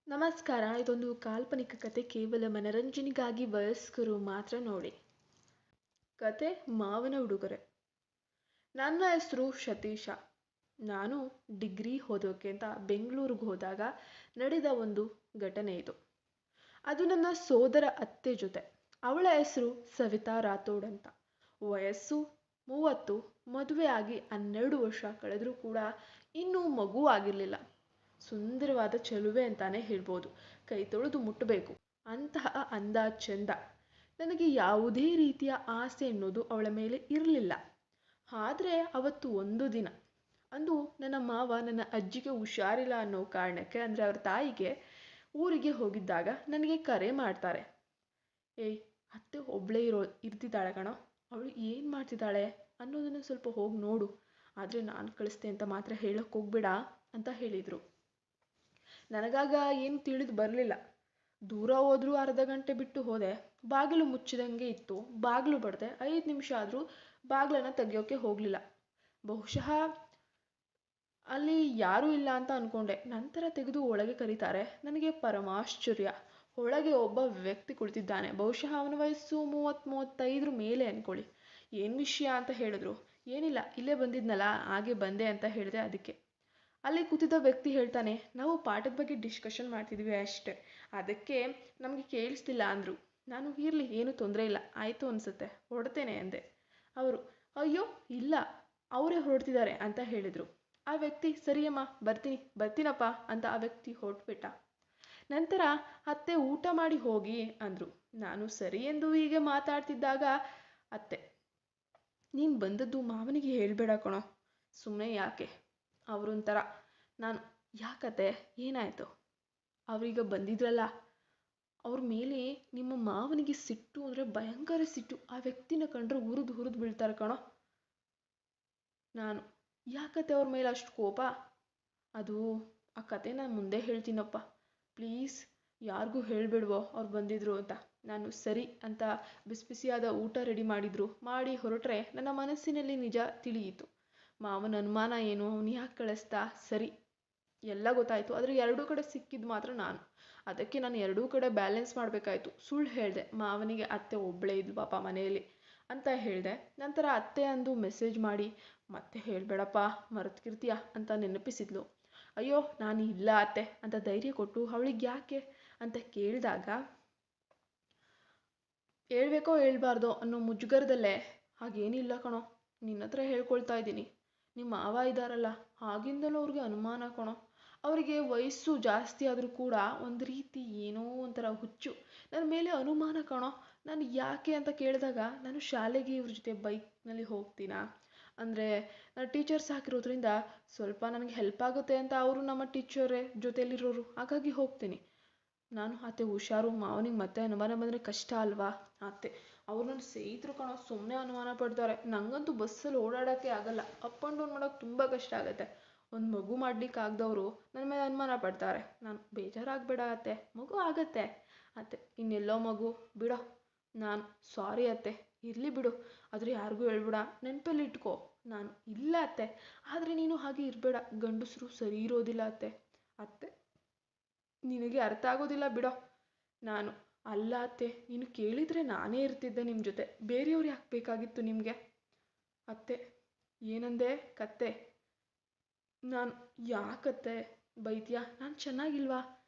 ನಮಸ್ಕಾರ. ಇದೊಂದು ಕಾಲ್ಪನಿಕ ಕತೆ, ಕೇವಲ ಮನರಂಜನೆಗಾಗಿ ವಯಸ್ಕರು ಮಾತ್ರ ನೋಡಿ. ಕತೆ ಮಾವನ ಉಡುಗೊರೆ. ನನ್ನ ಹೆಸರು ಸತೀಶ. ನಾನು ಡಿಗ್ರಿ ಓದೋಕೆ ಅಂತ ಬೆಂಗಳೂರಿಗೆ ಹೋದಾಗ ನಡೆದ ಒಂದು ಘಟನೆ ಇದು. ಅದು ನನ್ನ ಸೋದರ ಅತ್ತೆ ಜೊತೆ. ಅವಳ ಹೆಸರು ಸವಿತಾ ರಾಥೋಡ್ ಅಂತ. ವಯಸ್ಸು 30, ಮದುವೆ ಆಗಿ 12 ವರ್ಷ ಕಳೆದರೂ ಕೂಡ ಇನ್ನೂ ಮಗು ಆಗಿರಲಿಲ್ಲ. ಸುಂದರವಾದ ಚೆಲುವೆ ಅಂತಾನೆ ಹೇಳ್ಬೋದು. ಕೈ ತೊಳೆದು ಮುಟ್ಟಬೇಕು ಅಂತಹ ಅಂದ ಚೆಂದ. ನನಗೆ ಯಾವುದೇ ರೀತಿಯ ಆಸೆ ಅನ್ನೋದು ಅವಳ ಮೇಲೆ ಇರಲಿಲ್ಲ. ಆದರೆ ಅವತ್ತು ಒಂದು ದಿನ, ಅಂದು ನನ್ನ ಮಾವ ನನ್ನ ಅಜ್ಜಿಗೆ ಹುಷಾರಿಲ್ಲ ಅನ್ನೋ ಕಾರಣಕ್ಕೆ, ಅಂದರೆ ಅವ್ರ ತಾಯಿಗೆ ಊರಿಗೆ ಹೋಗಿದ್ದಾಗ ನನಗೆ ಕರೆ ಮಾಡ್ತಾರೆ. ಏಯ್, ಅತ್ತೆ ಒಬ್ಬಳೇ ಇರ್ತಿದ್ದಾಳೆ ಕಣೋ, ಅವಳು ಏನು ಮಾಡ್ತಿದ್ದಾಳೆ ಅನ್ನೋದನ್ನು ಸ್ವಲ್ಪ ಹೋಗಿ ನೋಡು, ಆದರೆ ನಾನು ಕಳಿಸ್ತೆ ಅಂತ ಮಾತ್ರ ಹೇಳೋಕ್ಕೆ ಹೋಗ್ಬೇಡ ಅಂತ ಹೇಳಿದರು. ನನಗಾಗ ಏನು ತಿಳಿದು ಬರಲಿಲ್ಲ. ದೂರ ಹೋದರೂ ಅರ್ಧ ಗಂಟೆ ಬಿಟ್ಟು ಹೋದೆ. ಬಾಗಿಲು ಮುಚ್ಚಿದಂಗೆ ಇತ್ತು. ಬಾಗಿಲು ಬಡಿದೆ. 5 ನಿಮಿಷ ಆದರೂ ಬಾಗಿಲನ್ನು ತೆಗಿಯೋಕ್ಕೆ ಹೋಗಲಿಲ್ಲ. ಬಹುಶಃ ಅಲ್ಲಿ ಯಾರೂ ಇಲ್ಲ ಅಂತ ಅಂದ್ಕೊಂಡೆ. ನಂತರ ತೆಗೆದು ಒಳಗೆ ಕರೀತಾರೆ. ನನಗೆ ಪರಮಾಶ್ಚರ್ಯ. ಒಳಗೆ ಒಬ್ಬ ವ್ಯಕ್ತಿ ಕುಳಿತಿದ್ದಾನೆ. ಬಹುಶಃ ಅವನ ವಯಸ್ಸು 30-35 ಮೇಲೆ ಅಂದ್ಕೊಳ್ಳಿ. ಏನು ವಿಷಯ ಅಂತ ಹೇಳಿದ್ರು. ಏನಿಲ್ಲ, ಇಲ್ಲೇ ಬಂದಿದ್ನಲ್ಲ ಹಾಗೆ ಬಂದೆ ಅಂತ ಹೇಳಿದೆ. ಅದಕ್ಕೆ ಅಲ್ಲಿ ಕೂತಿದ್ದ ವ್ಯಕ್ತಿ ಹೇಳ್ತಾನೆ, ನಾವು ಪಾಠದ ಬಗ್ಗೆ ಡಿಸ್ಕಷನ್ ಮಾಡ್ತಿದ್ವಿ ಅಷ್ಟೇ, ಅದಕ್ಕೆ ನಮಗೆ ಕೇಳಿಸ್ತಿಲ್ಲ ಅಂದರು. ನಾನು ಇರಲಿ, ಏನೂ ತೊಂದರೆ ಇಲ್ಲ, ಆಯಿತು ಅನಿಸುತ್ತೆ, ಹೊರಡ್ತೇನೆ ಅಂದೆ. ಅವರು, ಅಯ್ಯೋ ಇಲ್ಲ, ಅವರೇ ಹೊರಡ್ತಿದ್ದಾರೆ ಅಂತ ಹೇಳಿದರು. ಆ ವ್ಯಕ್ತಿ, ಸರಿಯಮ್ಮ ಬರ್ತೀನಪ್ಪ ಅಂತ ಆ ವ್ಯಕ್ತಿ ಹೊರಟ್ಬಿಟ್ಟ. ನಂತರ ಅತ್ತೆ ಊಟ ಮಾಡಿ ಹೋಗಿ ಅಂದರು. ನಾನು ಸರಿ ಎಂದು ಹೀಗೆ ಮಾತಾಡ್ತಿದ್ದಾಗ ಅತ್ತೆ, ನೀನು ಬಂದದ್ದು ಮಾವನಿಗೆ ಹೇಳ್ಬೇಡ ಕಣೋ, ಸುಮ್ಮನೆ ಯಾಕೆ, ಅವರೊಂಥರ. ನಾನು, ಯಾಕತ್ತೆ, ಏನಾಯಿತು? ಅವರೀಗ ಬಂದಿದ್ರಲ್ಲ, ಅವ್ರ ಮೇಲೆ ನಿಮ್ಮ ಮಾವನಿಗೆ ಸಿಟ್ಟು ಅಂದರೆ ಭಯಂಕರ ಸಿಟ್ಟು. ಆ ವ್ಯಕ್ತಿನ ಕಂಡ್ರೆ ಹುರಿದು ಬೀಳ್ತಾರೆ ಕಣೋ. ನಾನು, ಯಾಕತ್ತೆ ಅವ್ರ ಮೇಲೆ ಅಷ್ಟು ಕೋಪ? ಅದು ಆ ಕತೆ ನಾನು ಮುಂದೆ ಹೇಳ್ತೀನಪ್ಪ, ಪ್ಲೀಸ್ ಯಾರಿಗೂ ಹೇಳಬೇಡ್ವೋ ಅವ್ರು ಬಂದಿದ್ರು ಅಂತ. ನಾನು ಸರಿ ಅಂತ ಬಿಸಿಯಾದ ಊಟ ರೆಡಿ ಮಾಡಿ ಹೊರಟ್ರೆ ನನ್ನ ಮನಸ್ಸಿನಲ್ಲಿ ನಿಜ ತಿಳಿಯಿತು. ಮಾವನ ಅನುಮಾನ ಏನು, ಅವನು ಯಾಕೆ ಕಳಿಸ್ತಾ, ಸರಿ ಎಲ್ಲ ಗೊತ್ತಾಯಿತು. ಆದರೆ ಎರಡೂ ಕಡೆ ಸಿಕ್ಕಿದ್ದು ಮಾತ್ರ ನಾನು. ಅದಕ್ಕೆ ನಾನು ಎರಡೂ ಕಡೆ ಬ್ಯಾಲೆನ್ಸ್ ಮಾಡಬೇಕಾಯ್ತು. ಸುಳ್ಳು ಹೇಳಿದೆ, ಮಾವನಿಗೆ ಅತ್ತೆ ಒಬ್ಬಳೇ ಇದ್ಲು ಪಾಪ ಮನೆಯಲ್ಲಿ ಅಂತ ಹೇಳಿದೆ. ನಂತರ ಅತ್ತೆ ಅಂದು ಮೆಸೇಜ್ ಮಾಡಿ, ಮತ್ತೆ ಹೇಳಬೇಡಪ್ಪ ಮರೆತ್ಕಿರ್ತೀಯ ಅಂತ ನೆನಪಿಸಿದ್ಲು. ಅಯ್ಯೋ ನಾನು ಇಲ್ಲ ಅತ್ತೆ ಅಂತ ಧೈರ್ಯ ಕೊಟ್ಟು, ಅವಳಿಗೆ ಯಾಕೆ ಅಂತ ಕೇಳಿದಾಗ, ಹೇಳ್ಬೇಕೋ ಹೇಳ್ಬಾರ್ದೋ ಅನ್ನೋ ಮುಜುಗರದಲ್ಲೇ, ಹಾಗೇನಿಲ್ಲ ಕಣೋ, ನಿನ್ನ ಹತ್ರ ಹೇಳ್ಕೊಳ್ತಾ ಇದ್ದೀನಿ, ನಿಮ್ಮ ಮಾವ ಇದ್ದಾರಲ್ಲ ಆಗಿಂದಲೂ ಅವ್ರಿಗೆ ಅನುಮಾನ ಕಣೋ. ಅವರಿಗೆ ವಯಸ್ಸು ಜಾಸ್ತಿ ಆದರೂ ಕೂಡ ಒಂದು ರೀತಿ ಏನೋ ಒಂಥರ ಹುಚ್ಚು, ನನ್ನ ಮೇಲೆ ಅನುಮಾನ ಕಣೋ. ನಾನು ಯಾಕೆ ಅಂತ ಕೇಳಿದಾಗ, ನಾನು ಶಾಲೆಗೆ ಇವ್ರ ಜೊತೆ ಬೈಕ್ನಲ್ಲಿ ಹೋಗ್ತೀನಾ, ಅಂದರೆ ನಾನು ಟೀಚರ್ಸ್ ಹಾಕಿರೋದ್ರಿಂದ ಸ್ವಲ್ಪ ನನಗೆ ಹೆಲ್ಪ್ ಆಗುತ್ತೆ ಅಂತ, ಅವರು ನಮ್ಮ ಟೀಚರೇ ಜೊತೆಯಲ್ಲಿರೋರು, ಹಾಗಾಗಿ ಹೋಗ್ತೀನಿ. ನಾನು, ಅತ್ತೆ ಹುಷಾರು, ಮಾವನಿಗೆ ಮತ್ತೆ ಅನುಮಾನ ಬಂದರೆ ಕಷ್ಟ ಅಲ್ವಾ ಅತ್ತೆ, ಅವ್ರು ನನ್ನ ಸ್ನೇಹಿತರು ಕಣೋ, ಸುಮ್ಮನೆ ಅನುಮಾನ ಪಡ್ತಾರೆ. ನನಗಂತೂ ಬಸ್ಸಲ್ಲಿ ಓಡಾಡೋಕ್ಕೆ ಆಗಲ್ಲ, ಅಪ್ ಆ್ಯಂಡ್ ಡೌನ್ ಮಾಡೋಕ್ಕೆ ತುಂಬ ಕಷ್ಟ ಆಗುತ್ತೆ. ಒಂದು ಮಗು ಮಾಡ್ಲಿಕ್ಕೆ ಆಗದವರು ನನ್ನ ಮೇಲೆ ಅನುಮಾನ ಪಡ್ತಾರೆ. ನಾನು, ಬೇಜಾರಾಗಬೇಡ ಅತ್ತೆ, ಮಗು ಆಗತ್ತೆ ಅತ್ತೆ, ಇನ್ನೆಲ್ಲೋ ಮಗು ಬಿಡೋ. ನಾನು, ಸಾರಿ ಅತ್ತೆ, ಇರಲಿ ಬಿಡು, ಆದರೆ ಯಾರಿಗೂ ಹೇಳ್ಬೇಡ, ನೆನಪಲ್ಲಿ ಇಟ್ಕೋ. ನಾನು, ಇಲ್ಲ ಅತ್ತೆ, ಆದರೆ ನೀನು ಹಾಗೆ ಇರಬೇಡ, ಗಂಡಸರು ಸರಿ ಇರೋದಿಲ್ಲ ಅತ್ತೆ. ಅತ್ತೆ, ನಿನಗೆ ಅರ್ಥ ಆಗೋದಿಲ್ಲ ಬಿಡೋ. ನಾನು, ಅಲ್ಲ ಅತ್ತೆ, ನೀನು ಕೇಳಿದರೆ ನಾನೇ ಇರ್ತಿದ್ದೆ ನಿಮ್ಮ ಜೊತೆ, ಬೇರೆಯವ್ರು ಯಾಕೆ ಬೇಕಾಗಿತ್ತು ನಿಮಗೆ? ಅತ್ತೆ, ಏನಂದೆ ಕತ್ತೆ? ನಾನು, ಯಾಕತ್ತೆ ಬೈತೀಯಾ, ನಾನು ಚೆನ್ನಾಗಿಲ್ವಾ?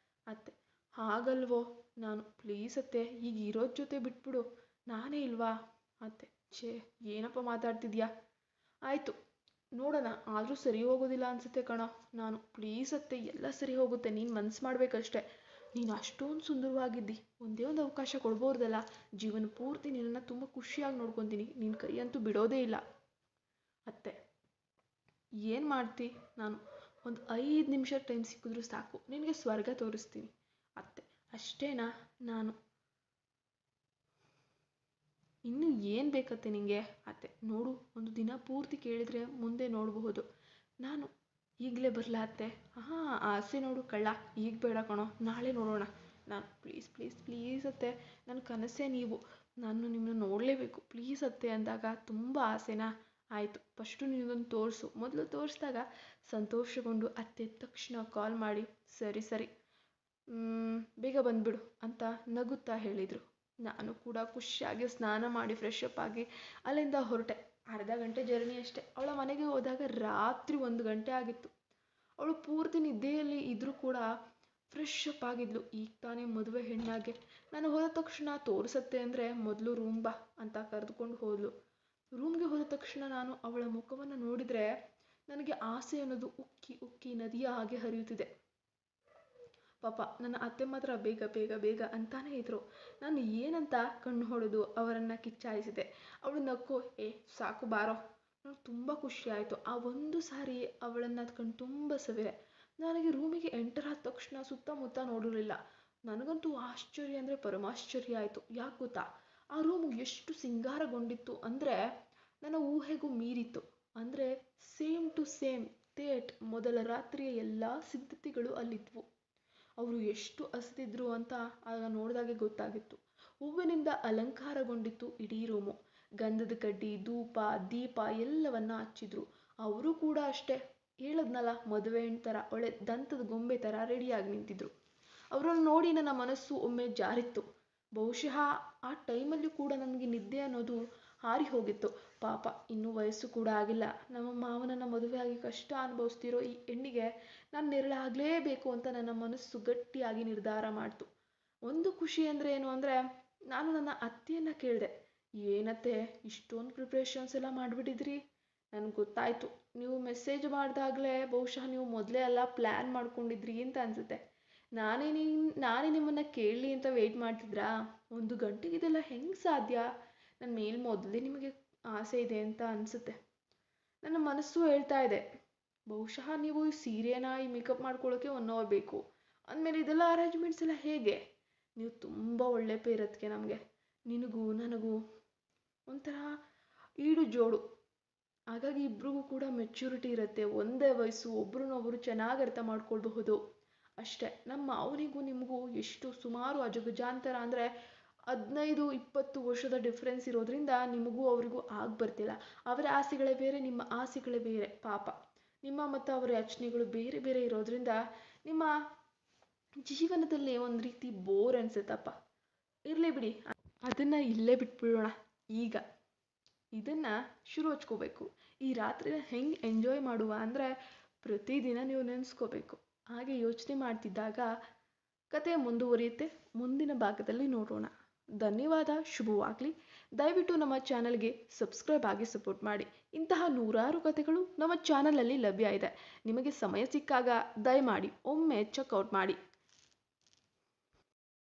ಅತ್ತೆ, ಹಾಗಲ್ವೋ. ನಾನು, ಪ್ಲೀಸ್ ಅತ್ತೆ, ಈಗ ಇರೋದ ಜೊತೆ ಬಿಟ್ಬಿಡು, ನಾನೇ ಇಲ್ವಾ? ಅತ್ತೆ, ಛೇ ಏನಪ್ಪ ಮಾತಾಡ್ತಿದ್ಯಾ? ಆಯಿತು ನೋಡೋಣ, ಆದರೂ ಸರಿ ಹೋಗೋದಿಲ್ಲ ಅನಿಸುತ್ತೆ ಕಣೋ. ನಾನು, ಪ್ಲೀಸ್ ಅತ್ತೆ, ಎಲ್ಲ ಸರಿ ಹೋಗುತ್ತೆ, ನೀನು ಮನಸ್ಸು ಮಾಡಬೇಕಷ್ಟೆ. ನೀನು ಅಷ್ಟೊಂದು ಸುಂದರವಾಗಿದ್ದಿ, ಒಂದೇ ಒಂದು ಅವಕಾಶ ಕೊಡ್ಬೋದಲ್ಲ, ಜೀವನ ಪೂರ್ತಿ ನಿನ್ನನ್ನು ತುಂಬ ಖುಷಿಯಾಗಿ ನೋಡ್ಕೊತೀನಿ, ನಿನ್ನ ಕೈಯಂತೂ ಬಿಡೋದೇ ಇಲ್ಲ. ಅತ್ತೆ, ಏನು ಮಾಡ್ತಿ? ನಾನು, ಒಂದು 5 ನಿಮಿಷ ಟೈಮ್ ಸಿಕ್ಕಿದ್ರೂ ಸಾಕು, ನಿನಗೆ ಸ್ವರ್ಗ ತೋರಿಸ್ತೀನಿ. ಅತ್ತೆ, ಅಷ್ಟೇನಾ? ನಾನು, ಇನ್ನು ಏನು ಬೇಕತ್ತೆ ನಿನಗೆ? ಅತ್ತೆ, ನೋಡು, ಒಂದು ದಿನ ಪೂರ್ತಿ ಕೇಳಿದರೆ ಮುಂದೆ ನೋಡಬಹುದು. ನಾನು, ಈಗಲೇ ಬರಲಾ ಅತ್ತೆ? ಹಾಂ, ಆಸೆ ನೋಡು ಕಳ್ಳ, ಈಗ ಬೇಡ ಕಣೋ, ನಾಳೆ ನೋಡೋಣ. ನಾನು, ಪ್ಲೀಸ್ ಅತ್ತೆ, ನನ್ನ ಕನಸೇ ನೀವು, ನಾನು ನಿಮ್ಮನ್ನ ನೋಡಲೇಬೇಕು ಪ್ಲೀಸ್ ಅತ್ತೆ ಅಂದಾಗ, ತುಂಬ ಆಸೆನಾ? ಆಯಿತು, ಫಸ್ಟು ನಿನಗೊಂದು ತೋರಿಸು. ಮೊದಲು ತೋರಿಸಿದಾಗ ಸಂತೋಷಗೊಂಡು ಅತ್ತೆ ತಕ್ಷಣ ಕಾಲ್ ಮಾಡಿ, ಸರಿ ಬೇಗ ಬಂದ್ಬಿಡು ಅಂತ ನಗುತ್ತಾ ಹೇಳಿದರು. ನಾನು ಕೂಡ ಖುಷಿಯಾಗಿ ಸ್ನಾನ ಮಾಡಿ ಫ್ರೆಶ್ ಅಪ್ ಆಗಿ ಅಲ್ಲಿಂದ ಹೊರಟೆ. ಅರ್ಧ ಗಂಟೆ ಜರ್ನಿ ಅಷ್ಟೇ. ಅವಳ ಮನೆಗೆ ಹೋದಾಗ ರಾತ್ರಿ 1 ಗಂಟೆ ಆಗಿತ್ತು. ಅವಳು ಪೂರ್ತಿ ನಿದ್ದೆಯಲ್ಲಿ ಇದ್ರೂ ಕೂಡ ಫ್ರೆಶ್ ಅಪ್ ಆಗಿದ್ಲು. ಈಗ ತಾನೇ ಮದುವೆ ಹೆಣ್ಣಾಗೆ. ನಾನು ಹೋದ ತಕ್ಷಣ ತೋರಿಸತ್ತೆ ಅಂದರೆ ಮೊದಲು ರೂಮ್ ಬಾ ಅಂತ ಕರೆದುಕೊಂಡು ಹೋದ್ಲು. ರೂಮ್ಗೆ ಹೋದ ತಕ್ಷಣ ನಾನು ಅವಳ ಮುಖವನ್ನು ನೋಡಿದರೆ ನನಗೆ ಆಸೆ ಅನ್ನೋದು ಉಕ್ಕಿ ಉಕ್ಕಿ ನದಿಯ ಹಾಗೆ ಹರಿಯುತ್ತಿದೆ. ಪಾಪ ನನ್ನ ಅತ್ತೆ ಮಾತ್ರ ಬೇಗ ಬೇಗ ಬೇಗ ಅಂತಾನೇ ಇದ್ರು. ನಾನು ಏನಂತ ಕಣ್ಣು ಹೊಡೆದು ಅವರನ್ನು ಕಿಚ್ಚಾಯಿಸಿದೆ. ಅವಳು ನಕ್ಕು, ಸಾಕು ಬಾರೋ. ನನಗೆ ತುಂಬ ಖುಷಿ ಆಯಿತು. ಆ ಒಂದು ಸಾರಿ ಅವಳನ್ನು ಕಣ್ಣು ತುಂಬ ಸವಿದೆ. ನನಗೆ ರೂಮಿಗೆ ಎಂಟರ್ ಆದ ತಕ್ಷಣ ಸುತ್ತಮುತ್ತ ನೋಡಿರಲಿಲ್ಲ. ನನಗಂತೂ ಆಶ್ಚರ್ಯ ಅಂದರೆ ಪರಮಾಶ್ಚರ್ಯ ಆಯಿತು. ಯಾಕೆ ಗೊತ್ತಾ? ಆ ರೂಮು ಎಷ್ಟು ಸಿಂಗಾರಗೊಂಡಿತ್ತು ಅಂದರೆ ನನ್ನ ಊಹೆಗೂ ಮೀರಿತ್ತು. ಅಂದರೆ ಸೇಮ್ ಟು ಸೇಮ್ ಥೇಟ್ ಮೊದಲ ರಾತ್ರಿಯ ಎಲ್ಲ ಸಿದ್ಧತೆಗಳು ಅಲ್ಲಿದ್ವು. ಅವರು ಎಷ್ಟು ಹಸಿದಿದ್ರು ಅಂತ ಆಗ ನೋಡಿದಾಗೆ ಗೊತ್ತಾಗಿತ್ತು. ಹೂವಿನಿಂದ ಅಲಂಕಾರಗೊಂಡಿತ್ತು ಇಡೀ ರೂಮು. ಗಂಧದ ಕಡ್ಡಿ, ಧೂಪ, ದೀಪ ಎಲ್ಲವನ್ನ ಹಚ್ಚಿದ್ರು. ಅವರು ಕೂಡ ಅಷ್ಟೇ, ಹೇಳದ್ನಲ್ಲ, ಮದುವೆ ಹೆಣ್ಣು ಥರ ಒಳ್ಳೆ ದಂತದ ಗೊಂಬೆ ಥರ ರೆಡಿಯಾಗಿ ನಿಂತಿದ್ರು. ಅವರನ್ನು ನೋಡಿ ನನ್ನ ಮನಸ್ಸು ಒಮ್ಮೆ ಜಾರಿತ್ತು. ಬಹುಶಃ ಆ ಟೈಮಲ್ಲಿ ಕೂಡ ನನಗೆ ನಿದ್ದೆ ಅನ್ನೋದು ಹಾರಿ ಹೋಗಿತ್ತು. ಪಾಪ, ಇನ್ನೂ ವಯಸ್ಸು ಕೂಡ ಆಗಿಲ್ಲ. ನಮ್ಮ ಮಾವನನ್ನು ಮದುವೆಯಾಗಿ ಕಷ್ಟ ಅನುಭವಿಸ್ತಿರೋ ಈ ಹೆಣ್ಣಿಗೆ ನಾನು ನೆರಳಾಗಲೇಬೇಕು ಅಂತ ನನ್ನ ಮನಸ್ಸು ಗಟ್ಟಿಯಾಗಿ ನಿರ್ಧಾರ ಮಾಡ್ತು. ಒಂದು ಖುಷಿ ಅಂದರೆ ಏನು ಅಂದರೆ, ನಾನು ನನ್ನ ಅತ್ತೆಯನ್ನು ಕೇಳಿದೆ, ಏನತ್ತೆ ಇಷ್ಟೊಂದು ಪ್ರಿಪ್ರೇಷನ್ಸ್ ಎಲ್ಲ ಮಾಡಿಬಿಟ್ಟಿದ್ರಿ? ನನಗೆ ಗೊತ್ತಾಯಿತು, ನೀವು ಮೆಸೇಜ್ ಮಾಡಿದಾಗಲೇ ಬಹುಶಃ ನೀವು ಮೊದಲೇ ಎಲ್ಲ ಪ್ಲ್ಯಾನ್ ಮಾಡ್ಕೊಂಡಿದ್ರಿ ಅಂತ ಅನಿಸುತ್ತೆ. ನಾನೇ ನಿಮ್ಮನ್ನು ಕೇಳಲಿ ಅಂತ ವೆಯ್ಟ್ ಮಾಡ್ತಿದ್ರಾ? 1 ಗಂಟೆಗೆ ಇದೆಲ್ಲ ಹೆಂಗೆ ಸಾಧ್ಯ? ನನ್ನ ಮೇಲೆ ಮೊದಲೇ ನಿಮಗೆ ಆಸೆ ಇದೆ ಅಂತ ಅನಿಸುತ್ತೆ. ನನ್ನ ಮನಸ್ಸು ಹೇಳ್ತಾ ಇದೆ, ಬಹುಶಃ ನೀವು ಈ ಸೀರೆನ ಈ ಮೇಕಪ್ ಮಾಡ್ಕೊಳ್ಳೋಕ್ಕೆ 1 ಅವರ್ ಬೇಕು ಅಂದಮೇಲೆ ಇದೆಲ್ಲ ಅರೇಂಜ್ಮೆಂಟ್ಸ್ ಎಲ್ಲ ಹೇಗೆ? ನೀವು ತುಂಬ ಒಳ್ಳೆ ಪೇರತ್ಗೆ. ನಮಗೆ ನಿನಗೂ ನನಗೂ ಒಂಥರ ಈಡು ಜೋಡು. ಹಾಗಾಗಿ ಇಬ್ರಿಗೂ ಕೂಡ ಮೆಚ್ಯೂರಿಟಿ ಇರುತ್ತೆ. ಒಂದೇ ವಯಸ್ಸು, ಒಬ್ರನ್ನೊಬ್ರು ಚೆನ್ನಾಗಿ ಅರ್ಥ ಮಾಡ್ಕೊಳ್ಬಹುದು ಅಷ್ಟೇ. ನಮ್ಮ ಅವನಿಗೂ ನಿಮಗೂ ಎಷ್ಟು ಸುಮಾರು ಅಜಗಜಾಂತರ ಅಂದರೆ 15-20 ವರ್ಷದ ಡಿಫ್ರೆನ್ಸ್ ಇರೋದ್ರಿಂದ ನಿಮಗೂ ಅವರಿಗೂ ಆಗಿ ಬರ್ತಿಲ್ಲ. ಅವರ ಆಸೆಗಳೇ ಬೇರೆ, ನಿಮ್ಮ ಆಸೆಗಳೇ ಬೇರೆ. ಪಾಪ, ನಿಮ್ಮ ಮತ್ತು ಅವರ ಯೋಚನೆಗಳು ಬೇರೆ ಬೇರೆ ಇರೋದ್ರಿಂದ ನಿಮ್ಮ ಜೀವನದಲ್ಲಿ ಒಂದು ರೀತಿ ಬೋರ್ ಅನಿಸುತ್ತಪ್ಪ. ಇರಲಿ ಬಿಡಿ, ಅದನ್ನು ಇಲ್ಲೇ ಬಿಟ್ಬಿಡೋಣ. ಈಗ ಇದನ್ನು ಶುರು ಹಚ್ಕೋಬೇಕು. ಈ ರಾತ್ರಿನ ಹೆಂಗೆ ಎಂಜಾಯ್ ಮಾಡುವ ಅಂದರೆ, ಪ್ರತಿದಿನ ನೀವು ನೆನೆಸ್ಕೋಬೇಕು. ಹಾಗೆ ಯೋಚನೆ ಮಾಡ್ತಿದ್ದಾಗ ಕತೆ ಮುಂದುವರಿಯುತ್ತೆ. ಮುಂದಿನ ಭಾಗದಲ್ಲಿ ನೋಡೋಣ. ಧನ್ಯವಾದ. ಶುಭವಾಗಲಿ. ದಯವಿಟ್ಟು ನಮ್ಮ ಚಾನಲ್ಗೆ ಸಬ್ಸ್ಕ್ರೈಬ್ ಆಗಿ ಸಪೋರ್ಟ್ ಮಾಡಿ. ಇಂತಹ ನೂರಾರು ಕಥೆಗಳು ನಮ್ಮ ಚಾನಲಲ್ಲಿ ಲಭ್ಯ ಇದೆ. ನಿಮಗೆ ಸಮಯ ಸಿಕ್ಕಾಗ ದಯಮಾಡಿ ಒಮ್ಮೆ ಚೆಕ್ಔಟ್ ಮಾಡಿ.